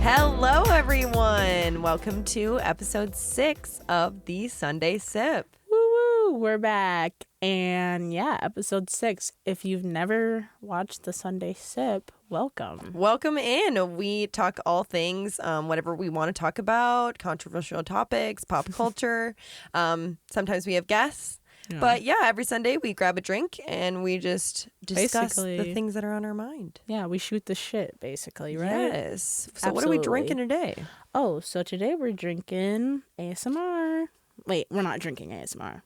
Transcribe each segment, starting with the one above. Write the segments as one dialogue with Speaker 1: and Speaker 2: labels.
Speaker 1: Hello, everyone. Welcome to episode 6 of the Sunday Sip.
Speaker 2: Woo woo, we're back. And yeah, episode 6. If you've never watched the Sunday Sip, welcome.
Speaker 1: Welcome in. We talk all things, whatever we want to talk about, controversial topics, pop culture. Sometimes we have guests. Yeah. But yeah, every Sunday we grab a drink and we just discuss the things that are on our mind.
Speaker 2: Yeah, we shoot the shit, basically, right?
Speaker 1: Yes. So What are we drinking today?
Speaker 2: Oh, so today we're drinking ASMR. Wait, we're not drinking ASMR.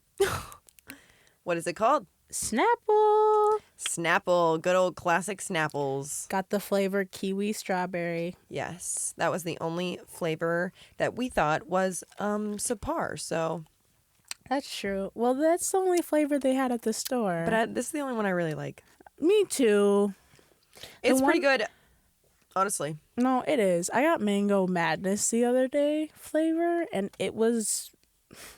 Speaker 1: What is it called?
Speaker 2: Snapple.
Speaker 1: Snapple. Good old classic Snapples.
Speaker 2: Got the flavor kiwi strawberry.
Speaker 1: Yes. That was the only flavor that we thought was subpar, so...
Speaker 2: That's true. Well, that's the only flavor they had at the store.
Speaker 1: But this is the only one I really like.
Speaker 2: Me too.
Speaker 1: It's pretty good, honestly.
Speaker 2: No, it is. I got Mango Madness the other day flavor, and it was...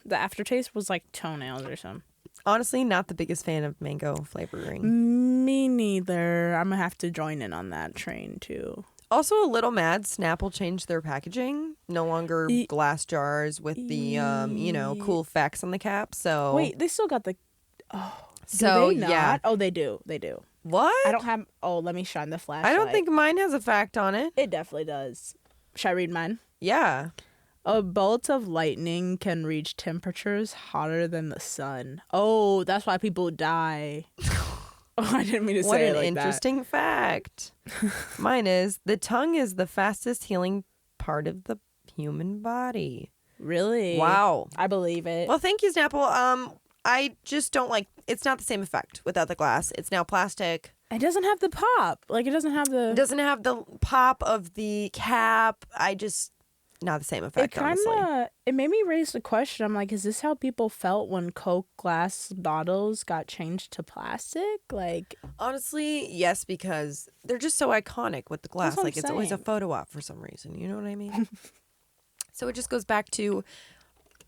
Speaker 2: The aftertaste was like toenails or something.
Speaker 1: Honestly, not the biggest fan of mango flavoring.
Speaker 2: Me neither. I'm going to have to join in on that train, too.
Speaker 1: Also a little mad, Snapple changed their packaging. No longer glass jars with the, cool facts on the cap. So
Speaker 2: wait, they still got the... Oh,
Speaker 1: so,
Speaker 2: do they not?
Speaker 1: Yeah.
Speaker 2: Oh, they do. They do.
Speaker 1: What?
Speaker 2: I don't have... Oh, let me shine the flashlight.
Speaker 1: I don't think mine has a fact on it.
Speaker 2: It definitely does. Should I read mine?
Speaker 1: Yeah.
Speaker 2: A bolt of lightning can reach temperatures hotter than the sun. Oh, that's why people die. Oh, I didn't mean to say it like that.
Speaker 1: What an interesting fact. Mine is, the tongue is the fastest healing part of the human body.
Speaker 2: Really?
Speaker 1: Wow.
Speaker 2: I believe it.
Speaker 1: Well, thank you, Snapple. I just don't like, it's not the same effect without the glass. It's now plastic.
Speaker 2: It doesn't have the pop. Like, it doesn't have the...
Speaker 1: It doesn't have the pop of the cap. Not the same effect, honestly.
Speaker 2: It made me raise the question. I'm like, is this how people felt when Coke glass bottles got changed to plastic? Like,
Speaker 1: honestly, yes, because they're just so iconic with the glass. Like, it's always a photo op for some reason. You know what I mean? So it just goes back to,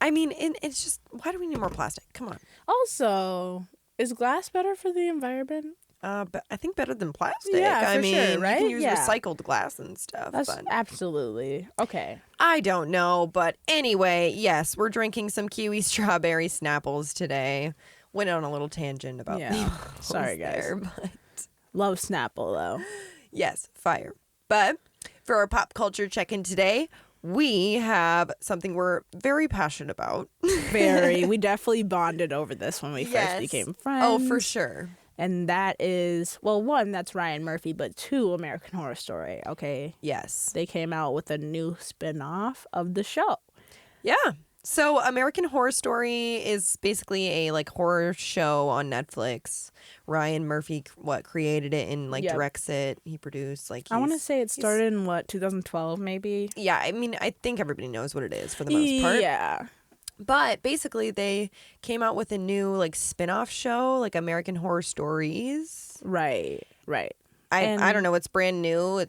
Speaker 1: it's just, why do we need more plastic? Come on.
Speaker 2: Also, is glass better for the environment?
Speaker 1: But I think better than plastic.
Speaker 2: Yeah, sure, right?
Speaker 1: You can use recycled glass and stuff.
Speaker 2: Absolutely. Okay.
Speaker 1: I don't know, but anyway, yes, we're drinking some kiwi strawberry Snapples today. Went on a little tangent about the
Speaker 2: sorry, guys.
Speaker 1: there, but...
Speaker 2: Love Snapple, though.
Speaker 1: Yes, fire. But for our pop culture check-in today, we have something we're very passionate about.
Speaker 2: Very. We definitely bonded over this when we first became friends.
Speaker 1: Oh, for sure.
Speaker 2: And that is, well, one, that's Ryan Murphy, but two, American Horror Story, okay?
Speaker 1: Yes.
Speaker 2: They came out with a new spin-off of the show.
Speaker 1: Yeah. So American Horror Story is basically a, horror show on Netflix. Ryan Murphy, created it and, directs it. He produced,
Speaker 2: I want to say it started in, 2012, maybe?
Speaker 1: Yeah, I think everybody knows what it is for the most part.
Speaker 2: Yeah.
Speaker 1: But basically, they came out with a new spin-off show, American Horror Stories.
Speaker 2: Right.
Speaker 1: I don't know. It's brand new.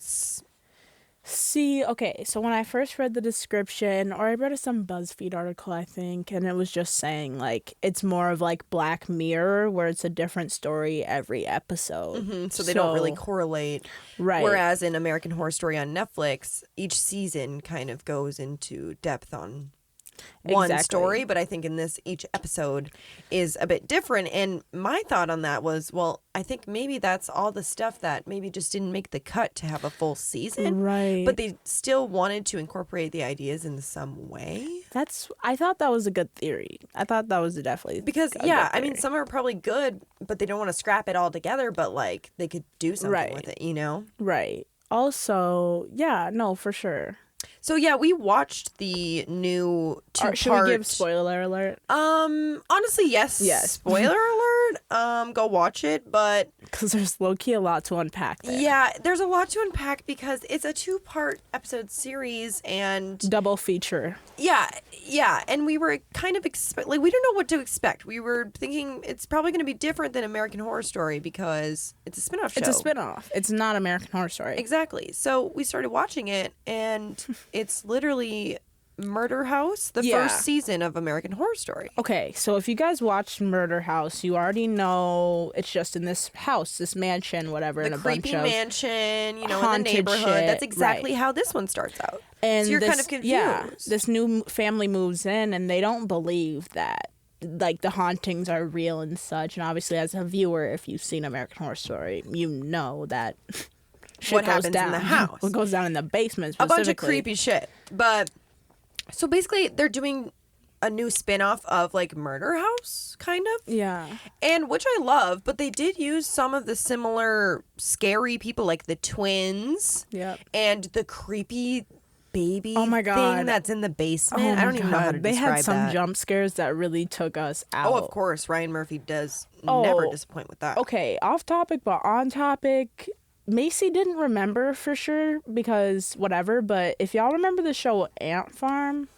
Speaker 2: See, okay, so when I first read the description, or I read some BuzzFeed article, I think, and it was just saying, it's more of Black Mirror, where it's a different story every episode.
Speaker 1: Mm-hmm. So they don't really correlate.
Speaker 2: Right.
Speaker 1: Whereas in American Horror Story on Netflix, each season kind of goes into depth on one story, but I think in this, each episode is a bit different. And my thought on that was, well, I think maybe that's all the stuff that maybe just didn't make the cut to have a full season.
Speaker 2: Right.
Speaker 1: But they still wanted to incorporate the ideas in some way.
Speaker 2: I thought that was a good theory. I thought that was definitely
Speaker 1: because some are probably good, but they don't want to scrap it all together, but they could do something with it, you know?
Speaker 2: Right. Also, yeah, no, for sure.
Speaker 1: So yeah, we watched the new two-part...
Speaker 2: Should we give spoiler alert?
Speaker 1: Honestly, yes.
Speaker 2: Yes.
Speaker 1: Spoiler alert. Go watch it, but...
Speaker 2: Because there's low-key a lot to unpack there.
Speaker 1: Yeah, there's a lot to unpack because it's a 2-part episode series and...
Speaker 2: Double feature.
Speaker 1: Yeah, and we were kind of we don't know what to expect. We were thinking it's probably going to be different than American Horror Story because it's a spin-off show.
Speaker 2: It's a spin-off. It's not American Horror Story.
Speaker 1: Exactly. So we started watching it and it's literally Murder House, the first season of American Horror Story.
Speaker 2: Okay, so if you guys watched Murder House, you already know it's just in this house, this mansion, whatever,
Speaker 1: the
Speaker 2: and a bunch of
Speaker 1: creepy mansion, you know, in the
Speaker 2: haunted
Speaker 1: neighborhood.
Speaker 2: shit.
Speaker 1: That's exactly
Speaker 2: Right.
Speaker 1: how this one starts out.
Speaker 2: And
Speaker 1: so you're
Speaker 2: this,
Speaker 1: kind of confused.
Speaker 2: Yeah, this new family moves in, and they don't believe that like the hauntings are real and such. And obviously, as a viewer, if you've seen American Horror Story, you know that shit
Speaker 1: what
Speaker 2: goes
Speaker 1: happens
Speaker 2: down
Speaker 1: in the house.
Speaker 2: What goes down in the basement
Speaker 1: A bunch of
Speaker 2: specifically.
Speaker 1: creepy shit. But so basically, they're doing a new spin-off of like Murder House, kind of.
Speaker 2: Yeah.
Speaker 1: And which I love, but they did use some of the similar scary people, like the twins.
Speaker 2: Yep.
Speaker 1: And the creepy baby
Speaker 2: God.
Speaker 1: thing that's in the basement.
Speaker 2: Oh my
Speaker 1: I don't even know how to
Speaker 2: They
Speaker 1: describe
Speaker 2: had some
Speaker 1: that.
Speaker 2: jump scares that really took us out.
Speaker 1: Oh, of course. Ryan Murphy does
Speaker 2: Oh.
Speaker 1: never disappoint with that.
Speaker 2: Okay, off topic, but on topic. Macy didn't remember for sure because whatever, but if y'all remember the show Ant Farm,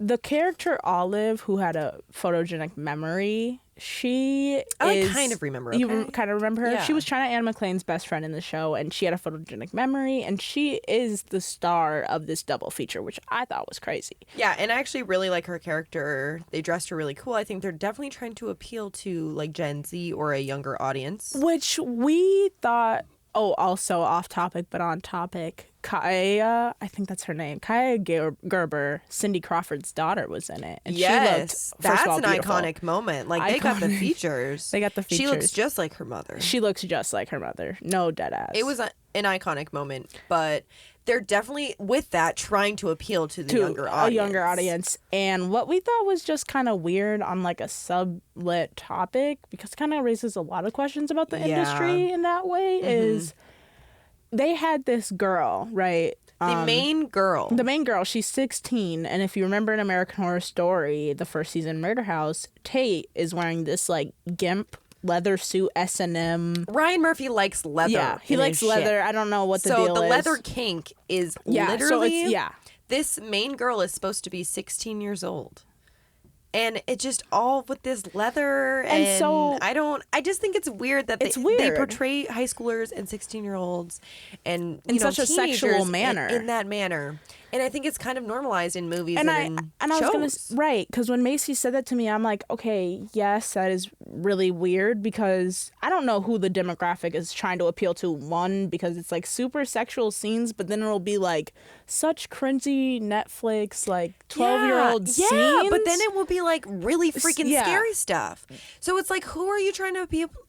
Speaker 2: the character Olive, who had a photogenic memory,
Speaker 1: I kind of remember. Okay?
Speaker 2: You kind of remember her?
Speaker 1: Yeah.
Speaker 2: She was China Anne McClain's best friend in the show, and she had a photogenic memory, and she is the star of this double feature, which I thought was crazy.
Speaker 1: Yeah, and I actually really like her character. They dressed her really cool. I think they're definitely trying to appeal to like Gen Z or a younger audience.
Speaker 2: Which we thought. Oh, also off topic, but on topic. Kaya, I think that's her name. Kaya Gerber, Cindy Crawford's daughter, was in it. And
Speaker 1: Yes,
Speaker 2: she looked, first
Speaker 1: that's
Speaker 2: of all,
Speaker 1: an
Speaker 2: beautiful.
Speaker 1: iconic moment. Like they got the
Speaker 2: Iconic.
Speaker 1: features.
Speaker 2: They got the
Speaker 1: She looks
Speaker 2: features.
Speaker 1: just like her mother.
Speaker 2: She looks just like her mother. No dead ass.
Speaker 1: It was an iconic moment, but they're definitely with that trying to appeal to the younger audience.
Speaker 2: a younger audience. And what we thought was just kind of weird on like a sublit topic, because it kind of raises a lot of questions about the industry in that way, is they had this girl, right?
Speaker 1: The main girl.
Speaker 2: The main girl, she's 16, and if you remember in American Horror Story, the first season Murder House, Tate is wearing this like gimp leather suit S&M.
Speaker 1: Ryan Murphy likes leather.
Speaker 2: Yeah, he
Speaker 1: in
Speaker 2: likes
Speaker 1: his
Speaker 2: leather.
Speaker 1: shit.
Speaker 2: I don't know what the
Speaker 1: So
Speaker 2: deal
Speaker 1: the
Speaker 2: is.
Speaker 1: leather kink is
Speaker 2: Yeah,
Speaker 1: literally.
Speaker 2: so it's,
Speaker 1: This main girl is supposed to be 16 years old. And it just all with this leather. And
Speaker 2: so-
Speaker 1: I just think it's weird that
Speaker 2: It's
Speaker 1: they
Speaker 2: weird.
Speaker 1: portray high schoolers and 16-year-olds and
Speaker 2: In such a
Speaker 1: teenagers
Speaker 2: sexual manner.
Speaker 1: in that manner. And I think it's kind of normalized in movies
Speaker 2: and
Speaker 1: in
Speaker 2: I was
Speaker 1: shows.
Speaker 2: gonna right, because when Macy said that to me, I'm like, okay, yes, that is really weird, because I don't know who the demographic is trying to appeal to. One, because it's like super sexual scenes, but then it'll be like such cringy Netflix like 12-year-old scenes.
Speaker 1: Yeah, but then it will be like really freaking
Speaker 2: yeah.
Speaker 1: scary stuff. So it's like, who are you trying to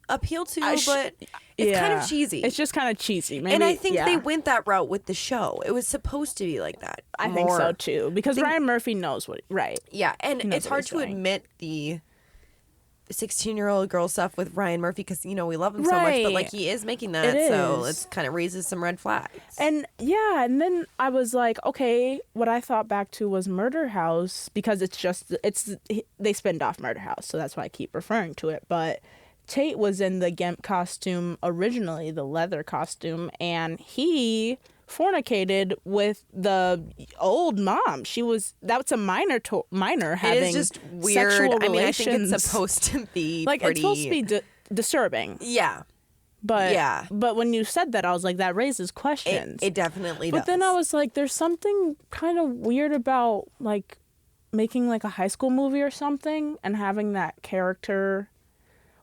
Speaker 1: appeal to? But it's kind of cheesy.
Speaker 2: It's just kind of cheesy. Maybe,
Speaker 1: and I think
Speaker 2: yeah.
Speaker 1: they went that route with the show. It was supposed to be like that.
Speaker 2: I think so too, because Ryan Murphy knows what. Right.
Speaker 1: Yeah, and
Speaker 2: knows
Speaker 1: it's
Speaker 2: what
Speaker 1: hard
Speaker 2: he's
Speaker 1: to
Speaker 2: doing.
Speaker 1: admit the 16-year-old girl stuff with Ryan Murphy because we love him so much, but
Speaker 2: Right.
Speaker 1: like he is making that,
Speaker 2: It
Speaker 1: so
Speaker 2: is.
Speaker 1: it kind of raises some red flags.
Speaker 2: And yeah, and then I was like, okay, what I thought back to was Murder House, because they spinned off Murder House, so that's why I keep referring to it. But Tate was in the Gimp costume originally, the leather costume, and he fornicated with the old mom. That's a minor having
Speaker 1: it is just weird.
Speaker 2: sexual
Speaker 1: I mean, I think
Speaker 2: relations.
Speaker 1: it's supposed to be
Speaker 2: like
Speaker 1: pretty...
Speaker 2: it's supposed to be disturbing.
Speaker 1: Yeah.
Speaker 2: But
Speaker 1: Yeah.
Speaker 2: but when you said that, I was like, that raises questions.
Speaker 1: It definitely does.
Speaker 2: But then I was like, there's something kind of weird about like making like a high school movie or something and having that character,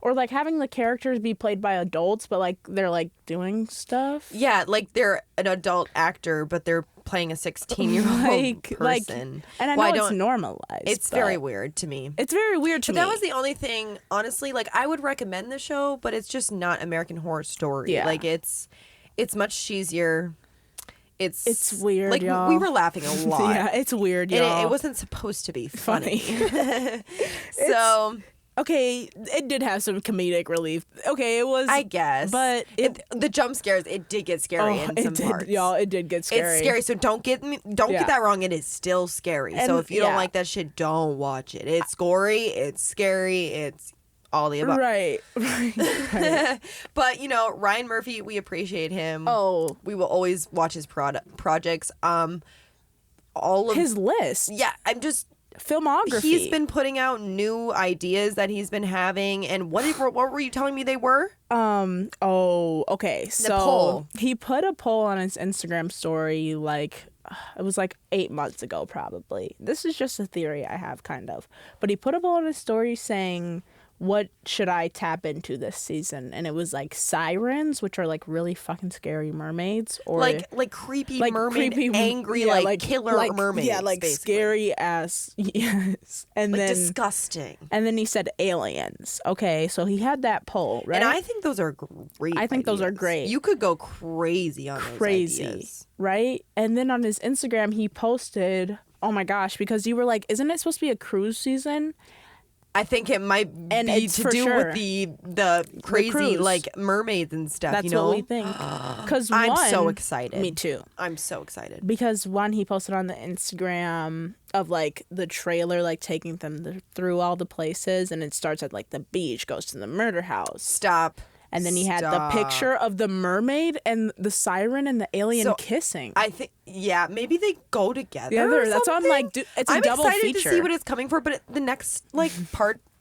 Speaker 2: or like having the characters be played by adults, but like they're like doing stuff.
Speaker 1: Yeah, like they're an adult actor, but they're playing a 16-year-old person.
Speaker 2: And I know it's normalized.
Speaker 1: It's very weird to me.
Speaker 2: It's very weird to
Speaker 1: But
Speaker 2: me.
Speaker 1: that was the only thing, honestly, like I would recommend the show, but it's just not American Horror Story.
Speaker 2: Yeah.
Speaker 1: Like it's much cheesier.
Speaker 2: It's weird,
Speaker 1: like
Speaker 2: y'all.
Speaker 1: we were laughing a lot.
Speaker 2: Yeah, it's weird,
Speaker 1: And
Speaker 2: y'all.
Speaker 1: it wasn't supposed to be funny.
Speaker 2: Funny.
Speaker 1: So
Speaker 2: Okay, it did have some comedic relief. Okay, it was.
Speaker 1: I guess,
Speaker 2: but
Speaker 1: the jump scares, it did get scary in some parts.
Speaker 2: Y'all, it did get scary.
Speaker 1: It's scary, so don't get
Speaker 2: Yeah.
Speaker 1: that wrong. It is still scary.
Speaker 2: And,
Speaker 1: so if you don't
Speaker 2: yeah.
Speaker 1: like that shit, don't watch it. It's gory. It's scary. It's all the above.
Speaker 2: Right.
Speaker 1: But Ryan Murphy, we appreciate him.
Speaker 2: Oh,
Speaker 1: We will always watch his projects. All of
Speaker 2: his list.
Speaker 1: Yeah, I'm just.
Speaker 2: Filmography.
Speaker 1: He's been putting out new ideas that he's been having, and what were you telling me they were?
Speaker 2: Oh, okay. So
Speaker 1: poll.
Speaker 2: he put a poll on his Instagram story like it was like 8 months ago probably. This is just a theory I have kind of. But he put up on his story saying, what should I tap into this season? And it was like sirens, which are like really fucking scary mermaids, or
Speaker 1: like creepy mermaid, angry, like killer mermaids.
Speaker 2: Yeah, like basically. Scary ass. Yes. And
Speaker 1: like
Speaker 2: then
Speaker 1: disgusting.
Speaker 2: And then he said aliens. Okay, so he had that poll, right?
Speaker 1: And I think those are great.
Speaker 2: I think those are great.
Speaker 1: You could go crazy on those ideas.
Speaker 2: Right? And then on his Instagram he posted, oh my gosh, because you were like, isn't it supposed to be a cruise season?
Speaker 1: I think it might be to do with the crazy like mermaids and stuff.
Speaker 2: That's what we think. Because
Speaker 1: I'm so excited.
Speaker 2: Me too.
Speaker 1: I'm so excited
Speaker 2: because one, he posted on the Instagram of like the trailer, like taking them through all the places, and it starts at like the beach, goes to the murder house.
Speaker 1: Stop.
Speaker 2: And then he had the picture of the mermaid and the siren and the alien kissing.
Speaker 1: I think, yeah, maybe they go together. Yeah,
Speaker 2: that's what I'm like. Dude, it's a double feature.
Speaker 1: I'm excited to see what it's coming for, but the next like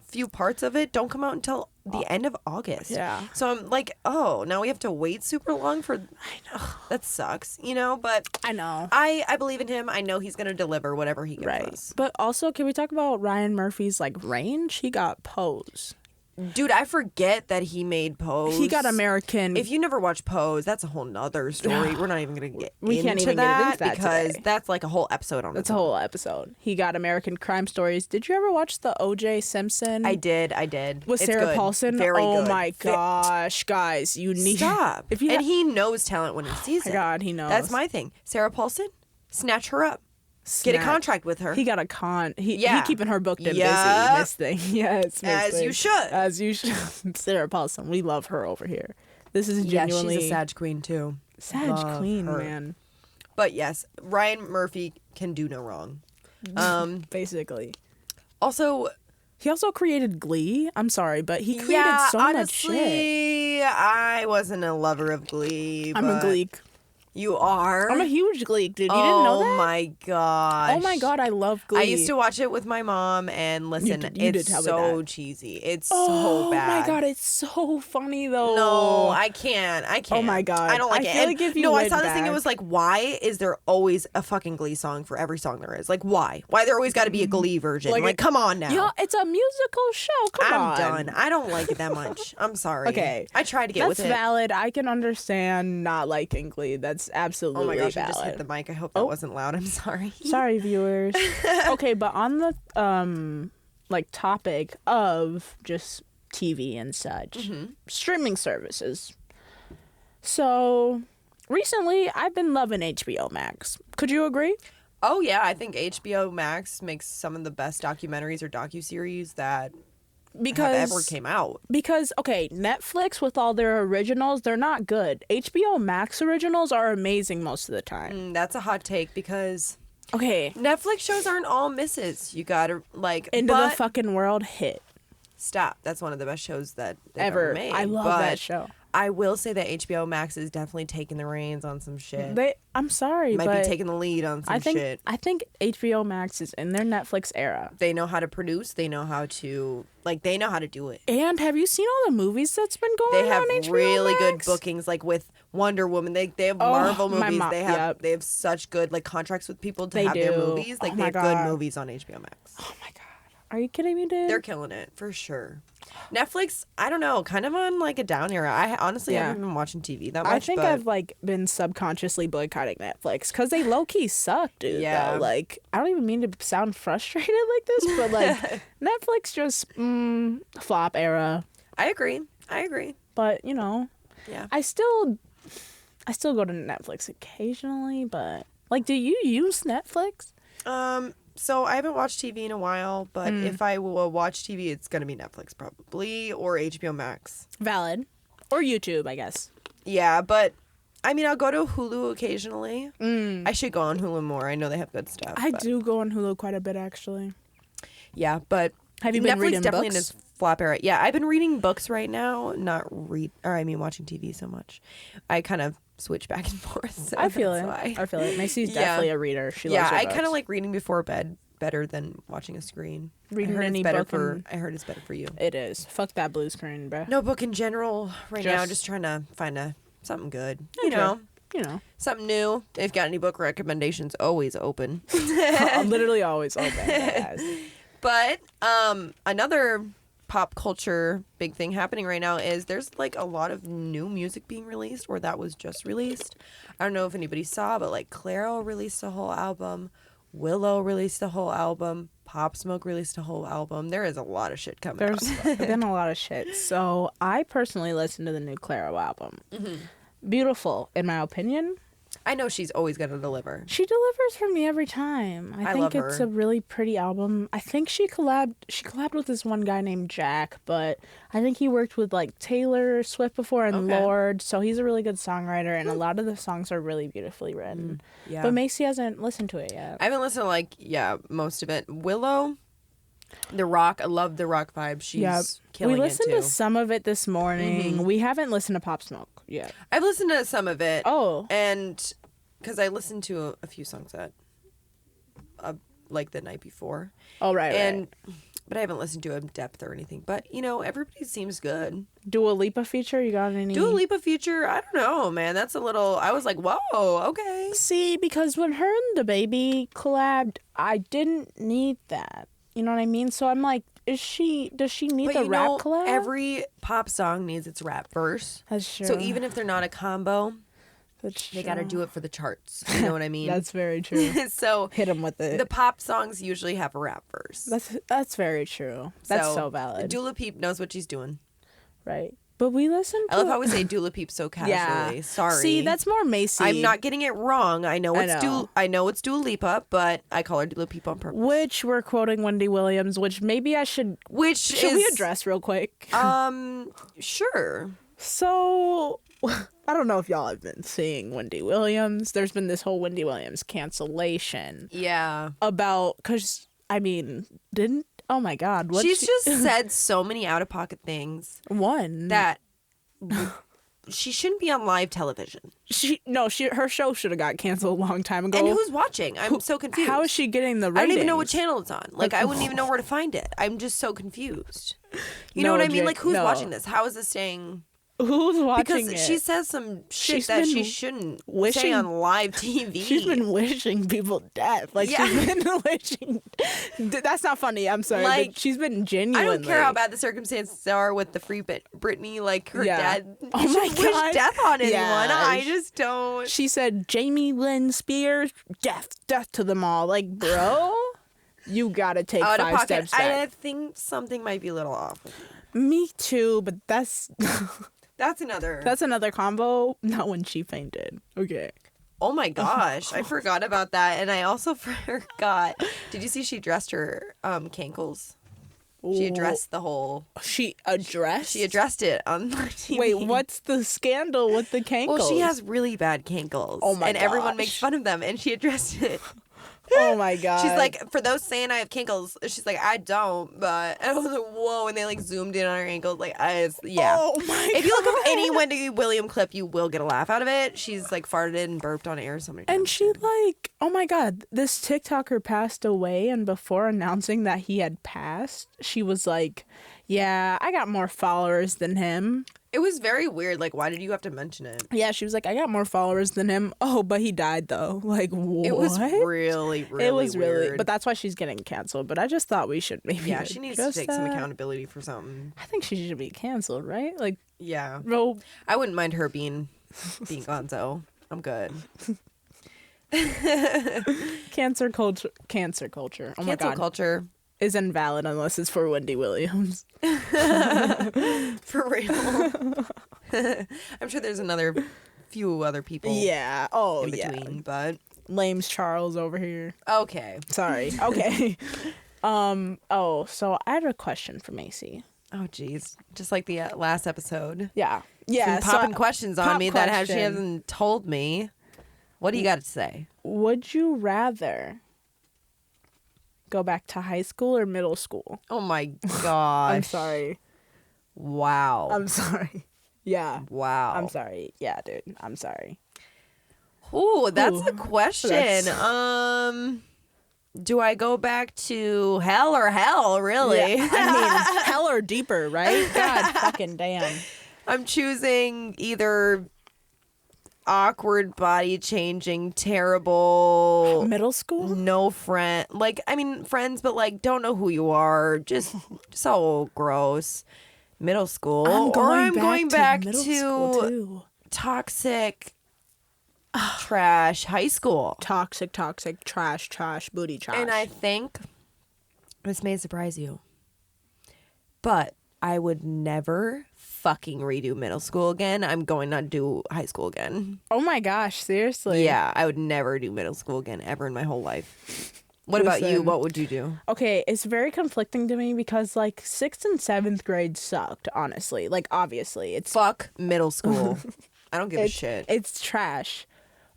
Speaker 1: few parts of it don't come out until the end of August.
Speaker 2: Yeah.
Speaker 1: So I'm like, oh, now we have to wait super long for. I know that sucks, but
Speaker 2: I know.
Speaker 1: I believe in him. I know he's gonna deliver whatever he gives us.
Speaker 2: But also, can we talk about Ryan Murphy's like range? He got Pose.
Speaker 1: Dude, I forget that he made Pose.
Speaker 2: He got American.
Speaker 1: If you never watched Pose, that's a whole nother story. We're not even going to get into
Speaker 2: that
Speaker 1: because
Speaker 2: today.
Speaker 1: That's like a whole episode on it.
Speaker 2: That's a whole episode. He got American Crime Stories. Did you ever watch the O.J. Simpson?
Speaker 1: I did.
Speaker 2: With Sarah
Speaker 1: good.
Speaker 2: Paulson?
Speaker 1: Very good.
Speaker 2: Oh my gosh, guys. You need...
Speaker 1: Stop. And he knows talent when he sees it.
Speaker 2: Oh my God, he knows.
Speaker 1: That's my thing. Sarah Paulson, snatch her up. Get a contract with her.
Speaker 2: He got a He keeping her booked and busy in this thing. Yes.
Speaker 1: As you should.
Speaker 2: As you should. Sarah Paulson. We love her over here. This is genuinely...
Speaker 1: Yeah, she's a Sag queen too.
Speaker 2: Sag queen, man.
Speaker 1: But yes, Ryan Murphy can do no wrong.
Speaker 2: Basically.
Speaker 1: Also...
Speaker 2: He also created Glee. I'm sorry, but he created so much shit.
Speaker 1: I wasn't a lover of Glee.
Speaker 2: I'm a Gleek.
Speaker 1: You are?
Speaker 2: I'm a huge Gleek, dude. You didn't know that?
Speaker 1: Oh my gosh.
Speaker 2: Oh my God, I love Glee.
Speaker 1: I used to watch it with my mom, and listen, it's so cheesy. It's so bad.
Speaker 2: Oh my God, it's so funny though.
Speaker 1: No, I can't.
Speaker 2: Oh my God.
Speaker 1: I don't like it.
Speaker 2: I feel like if you
Speaker 1: I saw this thing, it was like, why is there always a fucking Glee song for every song there is? Like, why? Why there always got to be a Glee version? Like come on now.
Speaker 2: Yeah, it's a musical show. Come on.
Speaker 1: I'm done. I don't like it that much. I'm sorry.
Speaker 2: Okay.
Speaker 1: I tried to get with it.
Speaker 2: That's valid. I can understand not liking Glee. That's absolutely valid.
Speaker 1: Oh my gosh, I just hit the mic. I hope that wasn't loud. I'm sorry.
Speaker 2: Sorry, viewers. Okay, but on the topic of just TV and such, streaming services. So recently, I've been loving HBO Max. Could you agree?
Speaker 1: Oh yeah, I think HBO Max makes some of the best documentaries or docuseries that have ever came out.
Speaker 2: Because, okay, Netflix with all their originals, they're not good. HBO Max originals are amazing most of the time.
Speaker 1: That's a hot take because
Speaker 2: Netflix
Speaker 1: shows aren't all misses. You gotta
Speaker 2: Into the Fucking World hit.
Speaker 1: Stop. That's one of the best shows that they've ever made.
Speaker 2: I love that show.
Speaker 1: I will say that HBO Max is definitely taking the reins on some shit.
Speaker 2: I'm sorry,
Speaker 1: but be taking the lead on some shit.
Speaker 2: I think HBO Max is in their Netflix era.
Speaker 1: They know how to produce. They know how to they know how to do it.
Speaker 2: And have you seen all the movies that's been going on HBO Max?
Speaker 1: They have really good bookings, like with Wonder Woman. They have Marvel movies. They have such good contracts with people to have their movies. They have good movies on HBO Max.
Speaker 2: Oh my God. Are you kidding me, dude?
Speaker 1: They're killing it, for sure. Netflix, I don't know, kind of on a down era. I honestly haven't been watching TV that much.
Speaker 2: I think I've been subconsciously boycotting Netflix because they low-key suck, dude. Yeah. Though. I don't even mean to sound frustrated like this, but Netflix just flop era.
Speaker 1: I agree.
Speaker 2: But, yeah. I still go to Netflix occasionally, but do you use Netflix?
Speaker 1: So I haven't watched TV in a while, but if I will watch TV, it's going to be Netflix probably or HBO Max.
Speaker 2: Valid. Or YouTube, I guess.
Speaker 1: Yeah, but I mean, I'll go to Hulu occasionally. I should go on Hulu more. I know they have good stuff.
Speaker 2: I do go on Hulu quite a bit, actually.
Speaker 1: Yeah, but
Speaker 2: have you been reading
Speaker 1: definitely
Speaker 2: books?
Speaker 1: In this flop era. Yeah, I've been reading books right now, watching TV so much. I kind of switch back and forth. So
Speaker 2: I feel it. Macy's definitely a reader. She loves her
Speaker 1: I
Speaker 2: books.
Speaker 1: kind of like reading before bed better than watching a screen.
Speaker 2: Reading any book.
Speaker 1: I heard it's better for you.
Speaker 2: It is. Fuck that blue screen, bruh.
Speaker 1: No book in general right now. Just trying to find something good.
Speaker 2: Okay. you know.
Speaker 1: Something new. If you've got any book recommendations, always open.
Speaker 2: I'm literally always open, guys.
Speaker 1: But another pop culture big thing happening right now is there's like a lot of new music being released, or that was just released. I don't know if anybody saw, but like Clairo released a whole album. Willow released a whole album. Pop Smoke released a whole album. There is a lot of shit coming out.
Speaker 2: There's been a lot of shit. So I personally listened to the new Clairo album. Beautiful, in my opinion.
Speaker 1: I know she's always going to deliver.
Speaker 2: She delivers for me every time. I think it's a really pretty album. I think she collabed with this one guy named Jack, but I think he worked with like Taylor Swift before and Lorde, so he's a really good songwriter, and a lot of the songs are really beautifully written. Yeah. But Macy hasn't listened to it yet.
Speaker 1: I haven't listened to most of it. Willow, The Rock, I love The Rock vibe. She's killing it too. We listened
Speaker 2: to some of it this morning. We haven't listened to Pop Smoke yet.
Speaker 1: I've listened to some of it.
Speaker 2: Oh.
Speaker 1: And because I listened to a few songs that like the night before.
Speaker 2: Oh, right.
Speaker 1: But I haven't listened to it in depth or anything. But, everybody seems good.
Speaker 2: Dua Lipa feature? You got any?
Speaker 1: Dua Lipa feature? I don't know, man. That's a little... I was like, whoa, okay.
Speaker 2: See, because when her and the baby collabed, I didn't need that. You know what I mean? So I'm like, does she need the rap collab?
Speaker 1: Every pop song needs its rap verse.
Speaker 2: That's true.
Speaker 1: So even if they're not a combo... They got to do it for the charts. You know what I mean?
Speaker 2: That's very true.
Speaker 1: So
Speaker 2: hit them with it.
Speaker 1: The pop songs usually have a rap verse.
Speaker 2: That's very true. That's so valid.
Speaker 1: Dula Peep knows what she's doing.
Speaker 2: Right. But we listen to...
Speaker 1: I love how we say Dula Peep so casually. Yeah. Sorry.
Speaker 2: See, that's more Macy.
Speaker 1: I'm not getting it wrong. I know it's Dua Lipa, but I call her Dula Peep on purpose.
Speaker 2: Which we're quoting Wendy Williams, which maybe I should... Should we address real quick?
Speaker 1: Sure.
Speaker 2: So... I don't know if y'all have been seeing Wendy Williams. There's been this whole Wendy Williams cancellation.
Speaker 1: Yeah.
Speaker 2: Because, oh my God.
Speaker 1: She's just said so many out-of-pocket things.
Speaker 2: One.
Speaker 1: That she shouldn't be on live television.
Speaker 2: Her show should have got canceled a long time ago.
Speaker 1: And who's watching? I'm so confused.
Speaker 2: How is she getting the ratings?
Speaker 1: I don't even know what channel it's on. Like, I wouldn't even know where to find it. I'm just so confused. You know what I mean? Like, who's watching this? How is this staying...
Speaker 2: Who's watching
Speaker 1: because she says some shit that she shouldn't say on live TV.
Speaker 2: She's been wishing people death. Like, she's been wishing... That's not funny. I'm sorry. Like, but she's been genuinely...
Speaker 1: I don't care how bad the circumstances are with the Free Britney, like, her dad.
Speaker 2: Oh my God.
Speaker 1: Wish death on anyone. I just don't...
Speaker 2: She said, Jamie Lynn Spears, death to them all. Like, bro, you gotta take 5 steps back.
Speaker 1: I think something might be a little off.
Speaker 2: Me too, but that's...
Speaker 1: That's another
Speaker 2: combo. Not when she fainted. Okay.
Speaker 1: Oh my gosh. I forgot about that. And I also forgot. Did you see she dressed her cankles? She addressed the whole...
Speaker 2: She addressed?
Speaker 1: She addressed it on TV.
Speaker 2: Wait, what's the scandal with the cankles?
Speaker 1: Well, she has really bad cankles.
Speaker 2: Oh my gosh.
Speaker 1: And everyone makes fun of them. And she addressed it.
Speaker 2: Oh my God.
Speaker 1: She's like, for those saying I have kinkles, she's like, I don't, but I was like, whoa, and they like zoomed in on her ankles, like, yeah.
Speaker 2: Oh my God.
Speaker 1: If you look up any Wendy Williams clip, you will get a laugh out of it. She's like farted and burped on air so many times.
Speaker 2: And she like, oh my God, this TikToker passed away, and before announcing that he had passed, she was like, yeah, I got more followers than him.
Speaker 1: It was very weird. Like, why did you have to mention it?
Speaker 2: Yeah, she was like, I got more followers than him. Oh, but he died, though. Like, what?
Speaker 1: It was really weird.
Speaker 2: But that's why she's getting canceled. But I just thought we should maybe...
Speaker 1: Yeah, she needs to take some accountability for something.
Speaker 2: I think she should be canceled, right? Like,
Speaker 1: yeah.
Speaker 2: Well,
Speaker 1: I wouldn't mind her being gonzo. I'm good.
Speaker 2: Cancer culture. Oh,
Speaker 1: Cancel
Speaker 2: my God.
Speaker 1: culture
Speaker 2: is invalid unless it's for Wendy Williams.
Speaker 1: For real. I'm sure there's few other people.
Speaker 2: Yeah. Oh, in between,
Speaker 1: but
Speaker 2: Lames Charles over here.
Speaker 1: Okay.
Speaker 2: Sorry. Okay. Oh, so I had a question for Macy.
Speaker 1: Oh, geez. Just like the last episode.
Speaker 2: Yeah.
Speaker 1: Yeah. She's popping questions on me that she hasn't told me. What do you got to say?
Speaker 2: Would you rather go back to high school or middle school?
Speaker 1: Oh my gosh.
Speaker 2: I'm sorry.
Speaker 1: Wow.
Speaker 2: I'm sorry. Yeah.
Speaker 1: Wow.
Speaker 2: I'm sorry. Yeah, dude. I'm sorry.
Speaker 1: Ooh, that's a question. Do I go back to hell or hell, really?
Speaker 2: Yeah. I mean, hell or deeper, right? God fucking damn.
Speaker 1: I'm choosing either awkward, body changing, terrible.
Speaker 2: Middle school?
Speaker 1: No friend. Like, I mean, friends, but like, don't know who you are. Just so gross. Middle school. I'm going back to toxic, trash high school.
Speaker 2: Toxic, trash, booty trash.
Speaker 1: And I think this may surprise you, but I would never fucking redo middle school again. I'm going to do high school again.
Speaker 2: Oh my gosh, seriously?
Speaker 1: Yeah, I would never do middle school again ever in my whole life. What about you? What would you do?
Speaker 2: Okay, it's very conflicting to me because like 6th and 7th grade sucked, honestly. Like, obviously. It's
Speaker 1: fuck middle school. I don't give a shit.
Speaker 2: It's trash.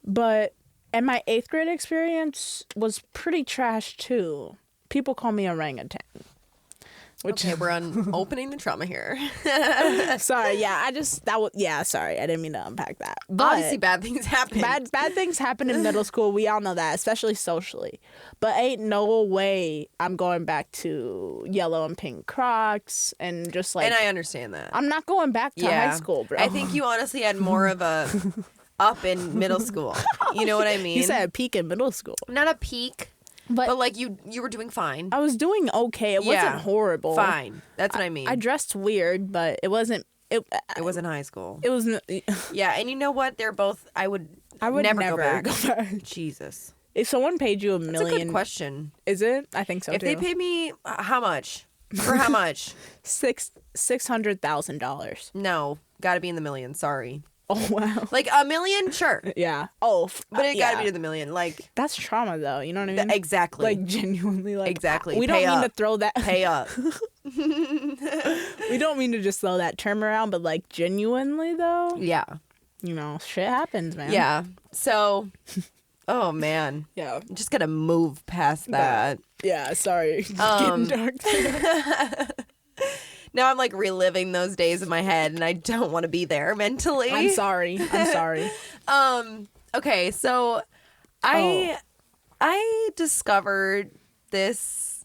Speaker 2: But, and my 8th grade experience was pretty trash too. People call me orangutan.
Speaker 1: Okay, we're on opening the trauma here.
Speaker 2: Sorry, sorry, I didn't mean to unpack that. But
Speaker 1: obviously, bad things happen.
Speaker 2: Bad things happen in middle school. We all know that, especially socially. But ain't no way I'm going back to yellow and pink Crocs and just like.
Speaker 1: And I understand that.
Speaker 2: I'm not going back to high school, bro.
Speaker 1: I think you honestly had more of a up in middle school. You know what I mean?
Speaker 2: You said a peak in middle school.
Speaker 1: Not a peak. But like you were doing fine.
Speaker 2: I was doing okay. It wasn't horrible.
Speaker 1: Fine. That's what I mean.
Speaker 2: I dressed weird, but it wasn't. It
Speaker 1: wasn't high school.
Speaker 2: It was.
Speaker 1: Yeah, and you know what? They're both. I would never go back. Jesus.
Speaker 2: If someone paid you $1 million,
Speaker 1: that's a good question.
Speaker 2: Is it? I think so.
Speaker 1: If they paid me, how much? For how much?
Speaker 2: $600,000.
Speaker 1: No, got to be in the millions. Sorry.
Speaker 2: Oh wow!
Speaker 1: Like $1 million, sure.
Speaker 2: Yeah. Oh,
Speaker 1: but it gotta be to the million. Like
Speaker 2: that's trauma, though. You know what I mean?
Speaker 1: Exactly.
Speaker 2: Like genuinely, like
Speaker 1: exactly.
Speaker 2: We don't mean to throw that.
Speaker 1: Pay up.
Speaker 2: We don't mean to just throw that term around, but like genuinely, though.
Speaker 1: Yeah.
Speaker 2: You know, shit happens, man.
Speaker 1: Yeah. So, oh man.
Speaker 2: Yeah.
Speaker 1: I'm just gonna move past that.
Speaker 2: Yeah. Sorry. Getting dark.
Speaker 1: Now I'm like reliving those days in my head, and I don't want to be there mentally.
Speaker 2: I'm sorry.
Speaker 1: Okay, so I discovered this.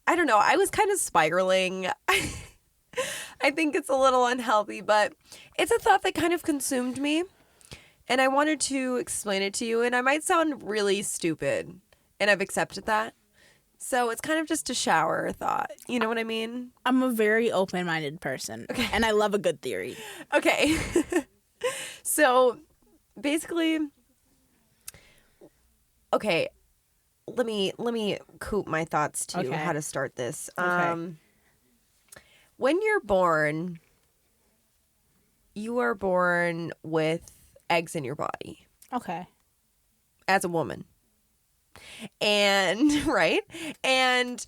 Speaker 1: I don't know. I was kind of spiraling. I think it's a little unhealthy, but it's a thought that kind of consumed me, and I wanted to explain it to you. And I might sound really stupid, and I've accepted that. So it's kind of just a shower thought. You know what I mean?
Speaker 2: I'm a very open-minded person. Okay. And I love a good theory.
Speaker 1: Okay. So basically, okay, let me coop my thoughts to how to start this. Okay. When you're born, you are born with eggs in your body.
Speaker 2: Okay.
Speaker 1: As a woman. And right, and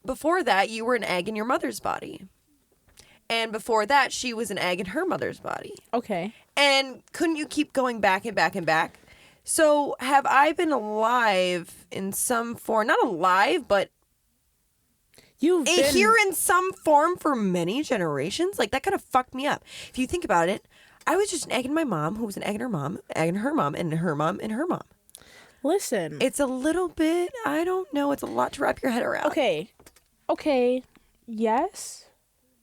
Speaker 1: before that you were an egg in your mother's body, and before that she was an egg in her mother's body.
Speaker 2: Okay.
Speaker 1: And couldn't you keep going back and back and back? So have I been alive in some form? Not alive, but
Speaker 2: you've been
Speaker 1: here in some form for many generations. Like that kind of fucked me up. If you think about it, I was just an egg in my mom, who was an egg in her mom, egg in her mom, and her mom, and her mom.
Speaker 2: Listen.
Speaker 1: It's a little bit, I don't know, it's a lot to wrap your head around.
Speaker 2: Okay. Yes.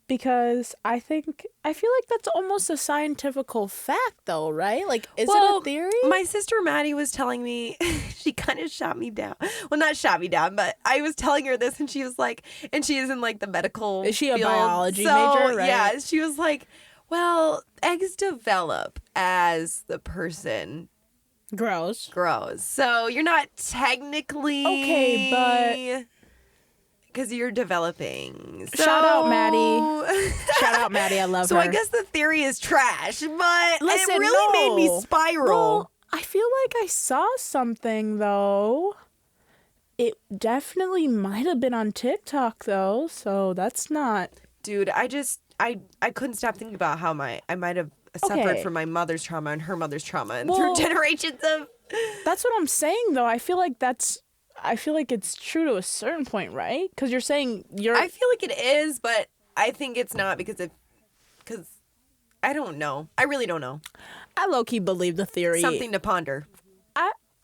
Speaker 2: Because I feel like that's almost a scientifical fact, though, right? Like, is it a theory?
Speaker 1: My sister Maddie was telling me, she kind of shot me down. Well, not shot me down, but I was telling her this, and she was like, and she is in like the medical
Speaker 2: Is she a
Speaker 1: field,
Speaker 2: biology major, right?
Speaker 1: Yeah, she was like, well, eggs develop as the person
Speaker 2: grows.
Speaker 1: So you're not technically
Speaker 2: but
Speaker 1: because you're developing. So...
Speaker 2: Shout out Maddie. I love her.
Speaker 1: So I guess the theory is trash, but
Speaker 2: listen,
Speaker 1: it really made me spiral.
Speaker 2: Well, I feel like I saw something though. It definitely might have been on TikTok though, so that's not.
Speaker 1: Dude, I couldn't stop thinking about how I might have suffered from my mother's trauma and her mother's trauma and through generations of.
Speaker 2: That's what I'm saying though. I feel like it's true to a certain point, right? Because you're saying
Speaker 1: I feel like it is, but I think it's not because I don't know. I really don't know.
Speaker 2: I low-key believe the theory.
Speaker 1: Something to ponder.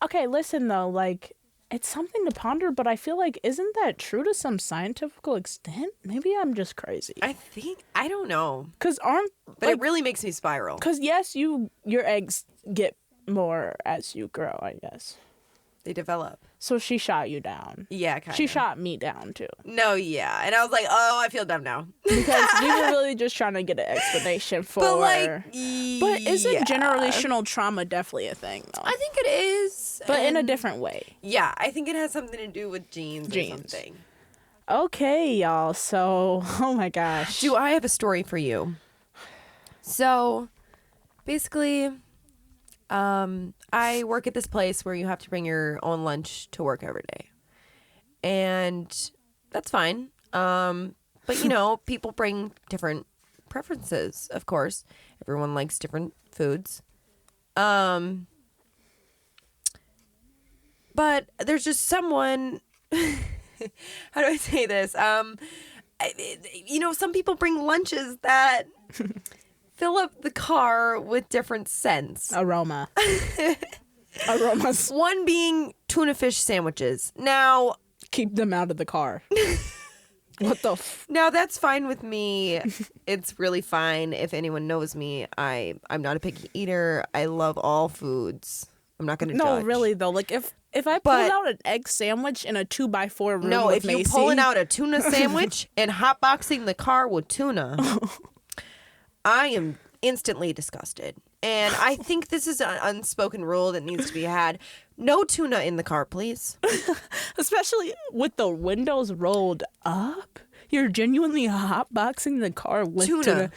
Speaker 2: Okay, listen though, like It's something to ponder, but I feel like, isn't that true to some scientific extent? Maybe I'm just crazy.
Speaker 1: I don't know.
Speaker 2: But
Speaker 1: it really makes me spiral.
Speaker 2: Because yes, your eggs get more as you grow, I guess.
Speaker 1: They develop.
Speaker 2: So she shot you down.
Speaker 1: Yeah, kind of.
Speaker 2: She shot me down, too.
Speaker 1: No, yeah. And I was like, oh, I feel dumb now.
Speaker 2: Because we were really just trying to get an explanation for... But isn't generational trauma definitely a thing, though?
Speaker 1: I think it is.
Speaker 2: But in a different way.
Speaker 1: Yeah, I think it has something to do with genes. Or something.
Speaker 2: Okay, y'all. So, oh my gosh.
Speaker 1: Do I have a story for you? So, basically... I work at this place where you have to bring your own lunch to work every day. And that's fine. But, you know, people bring different preferences, of course. Everyone likes different foods. But there's just someone... How do I say this? You know, some people bring lunches that... fill up the car with different scents.
Speaker 2: Aromas.
Speaker 1: One being tuna fish sandwiches. Now...
Speaker 2: Keep them out of the car. What the
Speaker 1: Now, that's fine with me. It's really fine. If anyone knows me, I'm not a picky eater. I love all foods. I'm not going to judge.
Speaker 2: No, really, though. Like, if I pulled out an egg sandwich in a 2x4 room with Macy...
Speaker 1: No, if you're pulling out a tuna sandwich and hotboxing the car with tuna... I am instantly disgusted. And I think this is an unspoken rule that needs to be had. No tuna in the car, please.
Speaker 2: Especially with the windows rolled up. You're genuinely hotboxing the car with tuna.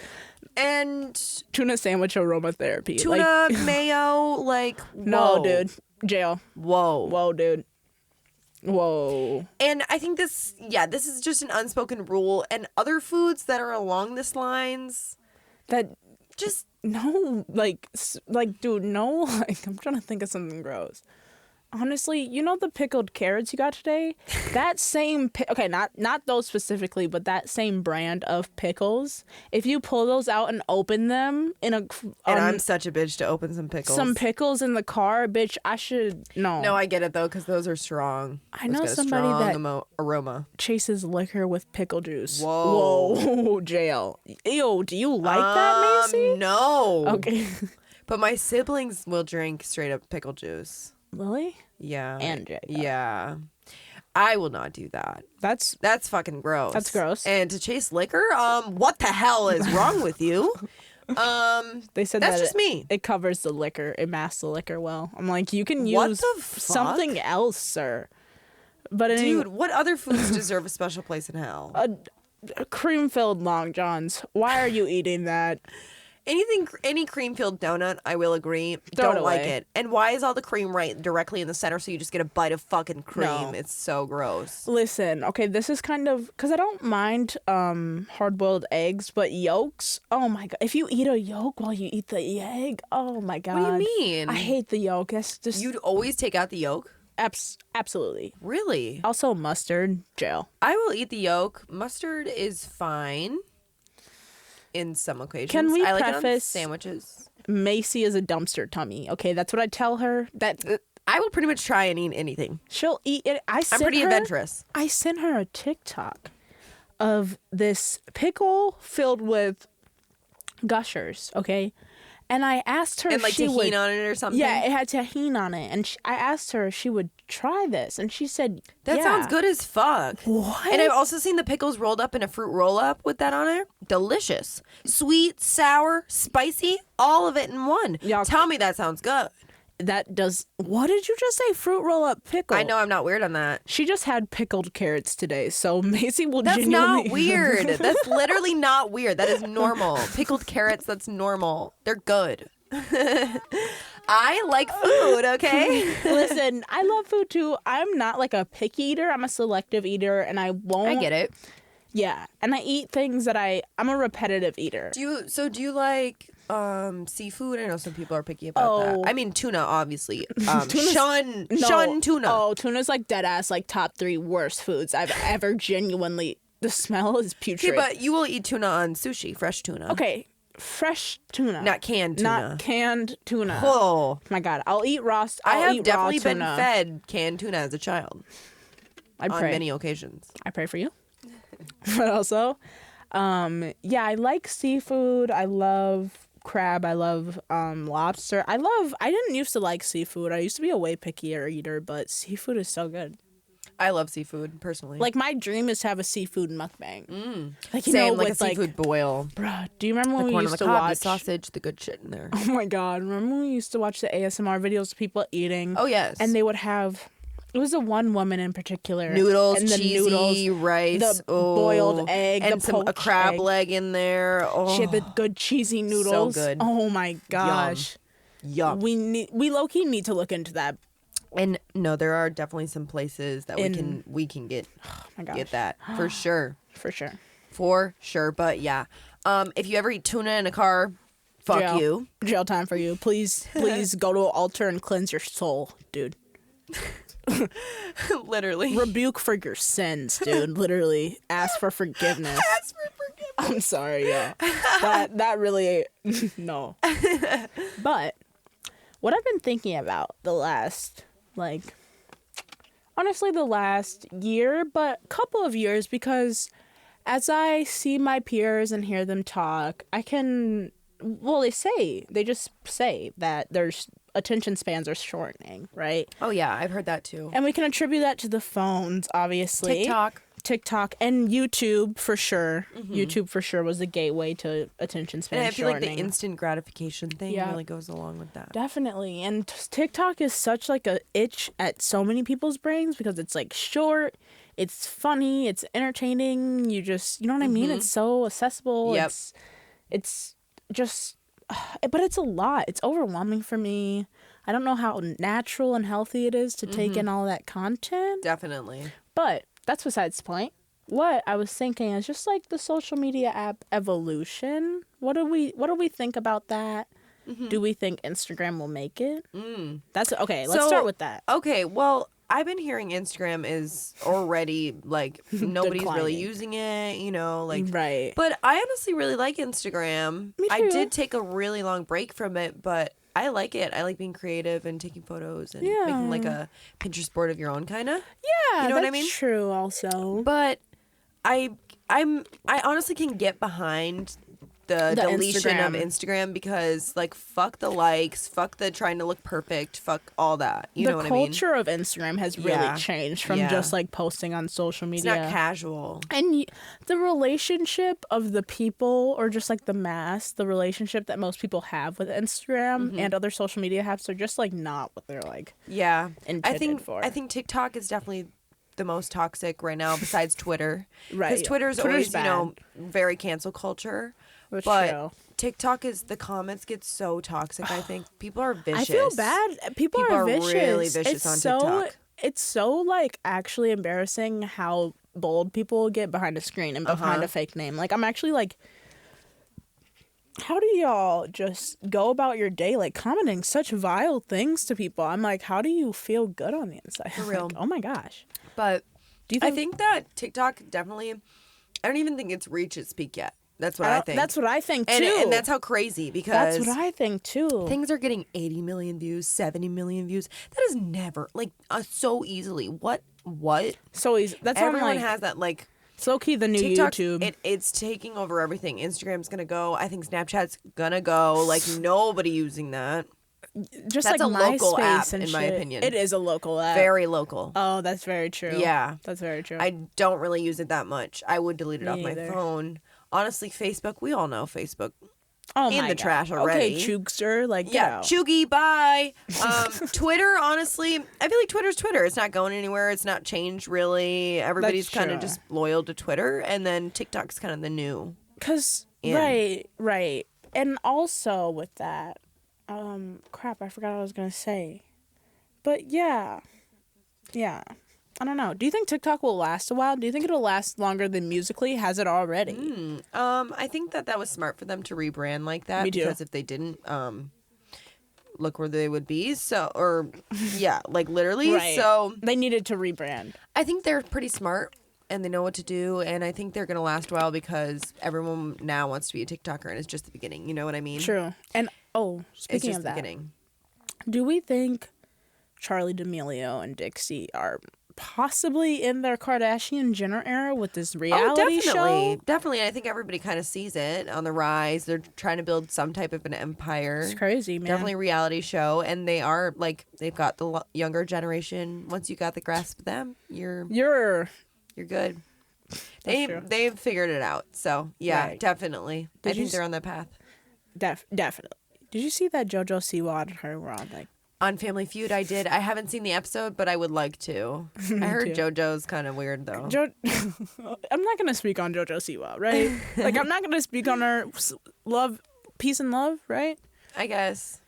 Speaker 1: And
Speaker 2: tuna sandwich aroma therapy.
Speaker 1: Tuna, mayo, like, whoa.
Speaker 2: No, dude. Jail.
Speaker 1: Whoa,
Speaker 2: dude. Whoa.
Speaker 1: And I think this is just an unspoken rule. And other foods that are along this lines...
Speaker 2: That
Speaker 1: just
Speaker 2: no, like dude, no, like I'm trying to think of something gross. Honestly, you know the pickled carrots you got today? That same okay, not those specifically, but that same brand of pickles. If you pull those out and open them in a
Speaker 1: and I'm such a bitch to open some pickles.
Speaker 2: Some pickles in the car, bitch. I should no.
Speaker 1: No, I get it though, because those are strong.
Speaker 2: I know somebody that
Speaker 1: aroma
Speaker 2: chases liquor with pickle juice.
Speaker 1: Whoa,
Speaker 2: jail. Ew, do you like that, Macy?
Speaker 1: No.
Speaker 2: Okay.
Speaker 1: But my siblings will drink straight up pickle juice.
Speaker 2: Really?
Speaker 1: Yeah.
Speaker 2: And Jay.
Speaker 1: Yeah. I will not do that. That's fucking gross.
Speaker 2: That's gross.
Speaker 1: And to chase liquor? What the hell is wrong with you?
Speaker 2: They said
Speaker 1: that's just me.
Speaker 2: It covers the liquor. It masks the liquor well. I'm like, you can use something else, sir. But
Speaker 1: dude, what other foods deserve a special place in hell?
Speaker 2: Cream-filled Long Johns. Why are you eating that?
Speaker 1: Any cream-filled donut, I will agree. Don't like it. And why is all the cream right directly in the center so you just get a bite of fucking cream? No. It's so gross.
Speaker 2: Listen, okay, this is kind of... Because I don't mind hard-boiled eggs, but yolks, oh my God. If you eat a yolk while you eat the egg, oh my God.
Speaker 1: What do you mean?
Speaker 2: I hate the yolk. That's just...
Speaker 1: You'd always take out the yolk?
Speaker 2: Absolutely.
Speaker 1: Really?
Speaker 2: Also mustard, jail.
Speaker 1: I will eat the yolk. Mustard is fine. In some occasions.
Speaker 2: Can we
Speaker 1: I like
Speaker 2: preface
Speaker 1: it on sandwiches?
Speaker 2: Macy is a dumpster tummy. Okay, that's what I tell her. That
Speaker 1: I will pretty much try and eat anything.
Speaker 2: She'll eat it. I'm
Speaker 1: pretty adventurous.
Speaker 2: I sent her a TikTok of this pickle filled with Gushers. Okay, and I asked her
Speaker 1: and
Speaker 2: if
Speaker 1: like
Speaker 2: she
Speaker 1: tahini
Speaker 2: would,
Speaker 1: on it or something.
Speaker 2: Yeah, it had tahini on it, and I asked her if she would try this, and she said,
Speaker 1: "That sounds good as fuck."
Speaker 2: What?
Speaker 1: And I've also seen the pickles rolled up in a fruit roll up with that on it. Delicious, sweet, sour, spicy, all of it in one. Y'all, tell me that sounds good.
Speaker 2: That does. What did you just say? Fruit roll up pickle.
Speaker 1: I know I'm not weird on that.
Speaker 2: She just had pickled carrots today, so Macy will.
Speaker 1: That's not weird. That's literally not weird. That is normal. Pickled carrots. That's normal. They're good. I like food, okay?
Speaker 2: Listen, I love food too. I'm not like a picky eater. I'm a selective eater, and I won't.
Speaker 1: I get it.
Speaker 2: Yeah, and I eat things that I'm a repetitive eater.
Speaker 1: Do you like seafood? I know some people are picky about that. I mean tuna, obviously. Shun tuna.
Speaker 2: Oh, tuna's like dead ass like top 3 worst foods I've ever genuinely. The smell is putrid.
Speaker 1: Okay, but you will eat tuna on sushi, fresh tuna.
Speaker 2: Okay. fresh tuna.
Speaker 1: Not canned tuna.
Speaker 2: Not canned tuna.
Speaker 1: Oh.
Speaker 2: My God. I'll eat raw
Speaker 1: I have
Speaker 2: eat raw
Speaker 1: definitely been
Speaker 2: tuna.
Speaker 1: fed canned tuna as a child.
Speaker 2: I
Speaker 1: on
Speaker 2: pray.
Speaker 1: many occasions.
Speaker 2: I pray for you. But also, yeah, I like seafood. I love crab. I love lobster. I didn't used to like seafood. I used to be a way pickier eater, but seafood is so good.
Speaker 1: I love seafood, personally.
Speaker 2: Like, my dream is to have a seafood mukbang. Like, you
Speaker 1: Same,
Speaker 2: know,
Speaker 1: like
Speaker 2: with,
Speaker 1: a seafood boil.
Speaker 2: Bruh, do you remember when
Speaker 1: The
Speaker 2: we
Speaker 1: corn on
Speaker 2: used
Speaker 1: the
Speaker 2: to
Speaker 1: cob,
Speaker 2: watch...
Speaker 1: the sausage, the good shit in there.
Speaker 2: Oh my God. Remember when we used to watch the ASMR videos of people eating?
Speaker 1: Oh, yes.
Speaker 2: And they would have... It was the one woman in particular.
Speaker 1: Noodles,
Speaker 2: and the
Speaker 1: cheesy,
Speaker 2: noodles,
Speaker 1: rice.
Speaker 2: the boiled egg,
Speaker 1: and
Speaker 2: the
Speaker 1: a crab
Speaker 2: egg.
Speaker 1: leg in there. Oh,
Speaker 2: She had the good cheesy noodles.
Speaker 1: So good.
Speaker 2: Oh my gosh.
Speaker 1: Yum.
Speaker 2: We low-key need to look into that.
Speaker 1: And no, there are definitely some places that we can get
Speaker 2: My gosh.
Speaker 1: get that for sure.
Speaker 2: For sure.
Speaker 1: But yeah, if you ever eat tuna in a car, fuck
Speaker 2: Jail.
Speaker 1: you.
Speaker 2: Jail time for you. Please go to an altar and cleanse your soul, dude.
Speaker 1: Literally.
Speaker 2: Rebuke for your sins, dude. Literally. Ask for forgiveness.
Speaker 1: Ask for forgiveness.
Speaker 2: I'm sorry, yeah. That really no. But what I've been thinking about the last honestly the last year, but couple of years, because as I see my peers and hear them talk, they just say that there's attention spans are shortening, right?
Speaker 1: Oh yeah, I've heard that too.
Speaker 2: And we can attribute that to the phones, obviously. TikTok and YouTube for sure. Mm-hmm. YouTube for sure was the gateway to attention span shortening.
Speaker 1: And I feel like the instant gratification thing really goes along with that.
Speaker 2: Definitely. And TikTok is such like a itch at so many people's brains because it's like short, it's funny, it's entertaining. You know what I mean? It's so accessible.
Speaker 1: Yep.
Speaker 2: It's just, but it's a lot. It's overwhelming for me. I don't know how natural and healthy it is to take in all that content.
Speaker 1: Definitely.
Speaker 2: But that's besides the point. What I was thinking is just like the social media app evolution. What do we think about that? Do we think Instagram will make it? That's okay. Let's start with that.
Speaker 1: Okay, well, I've been hearing Instagram is already like nobody's really using it,
Speaker 2: right.
Speaker 1: But I honestly really like Instagram.
Speaker 2: Me too.
Speaker 1: I did take a really long break from it, but I like it. I like being creative and taking photos and making like a Pinterest board of your own, kind of.
Speaker 2: Yeah,
Speaker 1: you know
Speaker 2: that's
Speaker 1: what I mean?
Speaker 2: True. Also,
Speaker 1: but I honestly can get behind the deletion of Instagram because like fuck the likes, fuck the trying to look perfect, fuck all that. You know what I mean?
Speaker 2: The culture of Instagram has really changed from just like posting on social media.
Speaker 1: It's not casual.
Speaker 2: And the relationship of the people, or just like the relationship that most people have with Instagram and other social media apps are just like not what they're like.
Speaker 1: Yeah.
Speaker 2: Intended for.
Speaker 1: I think TikTok is definitely the most toxic right now besides Twitter.
Speaker 2: Right.
Speaker 1: Because Twitter's always,
Speaker 2: bad.
Speaker 1: Very cancel culture. But TikTok the comments get so toxic, I think. People are vicious.
Speaker 2: I feel bad. People are vicious.
Speaker 1: Really vicious on TikTok.
Speaker 2: It's so like actually embarrassing how bold people get behind a screen and behind a fake name. Like, I'm actually like, how do y'all just go about your day like commenting such vile things to people? I'm like, how do you feel good on the inside?
Speaker 1: For real.
Speaker 2: Like, oh my gosh.
Speaker 1: But
Speaker 2: do you
Speaker 1: I think that TikTok definitely, I don't even think it's reached its peak yet. That's what I think.
Speaker 2: That's what I think too.
Speaker 1: And that's how crazy, because
Speaker 2: that's what I think too.
Speaker 1: Things are getting 80 million views, 70 million views. That is never like so easily. What?
Speaker 2: So easy. That's
Speaker 1: everyone
Speaker 2: like,
Speaker 1: has that like.
Speaker 2: So key the new
Speaker 1: TikTok,
Speaker 2: YouTube.
Speaker 1: It's taking over everything. Instagram's gonna go. I think Snapchat's gonna go. Like nobody using that.
Speaker 2: Just
Speaker 1: that's
Speaker 2: like
Speaker 1: a local app,
Speaker 2: and
Speaker 1: in my opinion.
Speaker 2: It is a local app.
Speaker 1: Very local.
Speaker 2: Oh, that's very true.
Speaker 1: Yeah,
Speaker 2: that's very true.
Speaker 1: I don't really use it that much. I would delete it off my
Speaker 2: either.
Speaker 1: phone. Honestly, Facebook. We all know Facebook.
Speaker 2: Oh
Speaker 1: in
Speaker 2: my
Speaker 1: the
Speaker 2: God.
Speaker 1: trash already.
Speaker 2: Okay, Chugster, like
Speaker 1: yeah, Chuggy, bye. Twitter, honestly, I feel like Twitter's Twitter. It's not going anywhere. It's not changed really. Everybody's kind of just loyal to Twitter, and then TikTok's kind of the new.
Speaker 2: Right, and also with that, crap, I forgot what I was gonna say, but yeah. I don't know. Do you think TikTok will last a while? Do you think it'll last longer than Musical.ly? Has it already?
Speaker 1: I think that was smart for them to rebrand like that.
Speaker 2: Me too.
Speaker 1: Because if they didn't, look where they would be. Like literally.
Speaker 2: Right.
Speaker 1: So
Speaker 2: they needed to rebrand.
Speaker 1: I think they're pretty smart, and they know what to do, and I think they're going to last a while because everyone now wants to be a TikToker, and it's just the beginning. You know what I mean?
Speaker 2: True. And, speaking of that,
Speaker 1: beginning.
Speaker 2: Do we think Charli D'Amelio and Dixie are possibly in their Kardashian-Jenner era with this reality show?
Speaker 1: Definitely. I think everybody kind of sees it on the rise. They're trying to build some type of an empire.
Speaker 2: It's crazy, man.
Speaker 1: Definitely a reality show, and they are like they've got the younger generation. Once you got the grasp of them, you're good. They've figured it out. So yeah, right. Definitely. I think they're on that path.
Speaker 2: Definitely. Did you see that JoJo Siwa and her were
Speaker 1: on Family Feud? I did. I haven't seen the episode, but I would like to. I heard JoJo's kind of weird, though.
Speaker 2: I'm not going to speak on JoJo Siwa, right? Like, I'm not going to speak on her peace and love, right?
Speaker 1: I guess.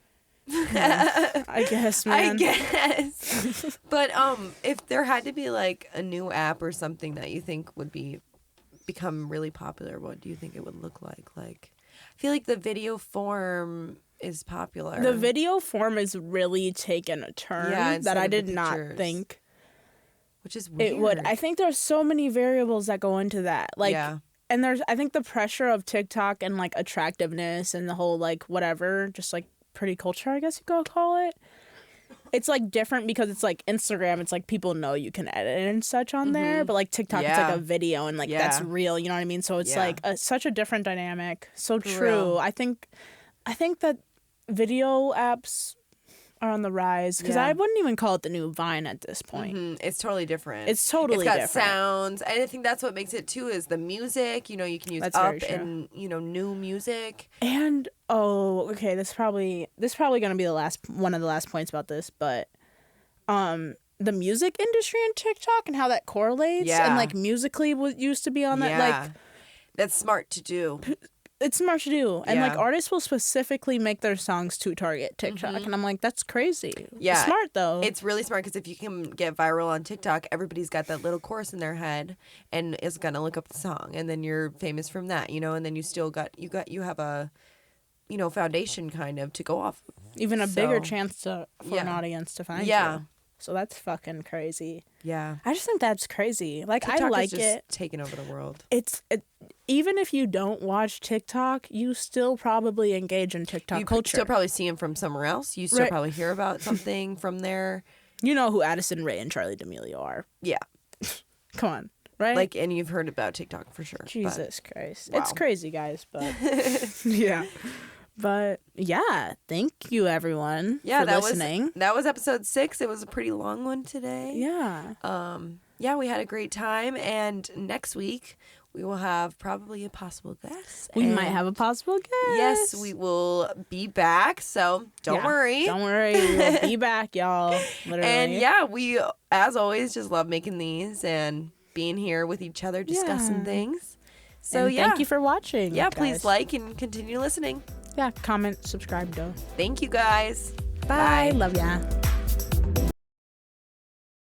Speaker 2: Yeah, I guess, man.
Speaker 1: I guess. But if there had to be, like, a new app or something that you think would become really popular, what do you think it would look like? Like, I feel like the video form is popular.
Speaker 2: The video form is really taken a turn that I did not think.
Speaker 1: Which is weird.
Speaker 2: It would. I think there's so many variables that go into that. Like, and I think the pressure of TikTok and like attractiveness and the whole like whatever, just like pretty culture, I guess you could call it. It's like different because it's like Instagram. It's like people know you can edit and such on there, but like TikTok, it's like a video and like that's real. You know what I mean? So it's like such a different dynamic. So true. I think that video apps are on the rise because I wouldn't even call it the new Vine at this point.
Speaker 1: It's totally different.
Speaker 2: It's got
Speaker 1: sounds. And I think that's what makes it too is the music. You know, you can use and new music.
Speaker 2: And okay, this is probably gonna be one of the last points about this, but the music industry in TikTok and how that correlates and like Musically used to be on that like
Speaker 1: that's smart to do.
Speaker 2: It's smart to do. And like artists will specifically make their songs to target TikTok. And I'm like, that's crazy. Yeah. It's smart though.
Speaker 1: It's really smart because if you can get viral on TikTok, everybody's got that little chorus in their head and is going to look up the song. And then you're famous from that, and then you still you have a, foundation kind of to go off of.
Speaker 2: Even a bigger chance for an audience to find you. So that's fucking crazy.
Speaker 1: Yeah.
Speaker 2: I just think that's crazy. Like,
Speaker 1: TikTok
Speaker 2: I like
Speaker 1: is just
Speaker 2: it.
Speaker 1: Taking over the world.
Speaker 2: Even if you don't watch TikTok, you still probably engage in TikTok culture.
Speaker 1: You still probably see him from somewhere else. You still probably hear about something from there.
Speaker 2: You know who Addison Rae and Charli D'Amelio are.
Speaker 1: Yeah.
Speaker 2: Come on. Right?
Speaker 1: Like, and you've heard about TikTok for sure.
Speaker 2: Jesus Christ. Wow. It's crazy, guys, but yeah. But yeah, thank you everyone for listening.
Speaker 1: That was episode 6. It was a pretty long one today.
Speaker 2: Yeah.
Speaker 1: Yeah, we had a great time, and next week we will have probably a possible guest.
Speaker 2: We might have a possible guest.
Speaker 1: Yes, we will be back, so don't worry.
Speaker 2: Don't worry. We will be back, y'all. Literally.
Speaker 1: And we, as always, just love making these and being here with each other, discussing things. So
Speaker 2: thank you for watching.
Speaker 1: Yeah,
Speaker 2: guys.
Speaker 1: Please like and continue listening.
Speaker 2: Yeah, comment, subscribe, though.
Speaker 1: Thank you, guys.
Speaker 2: Bye. Love ya.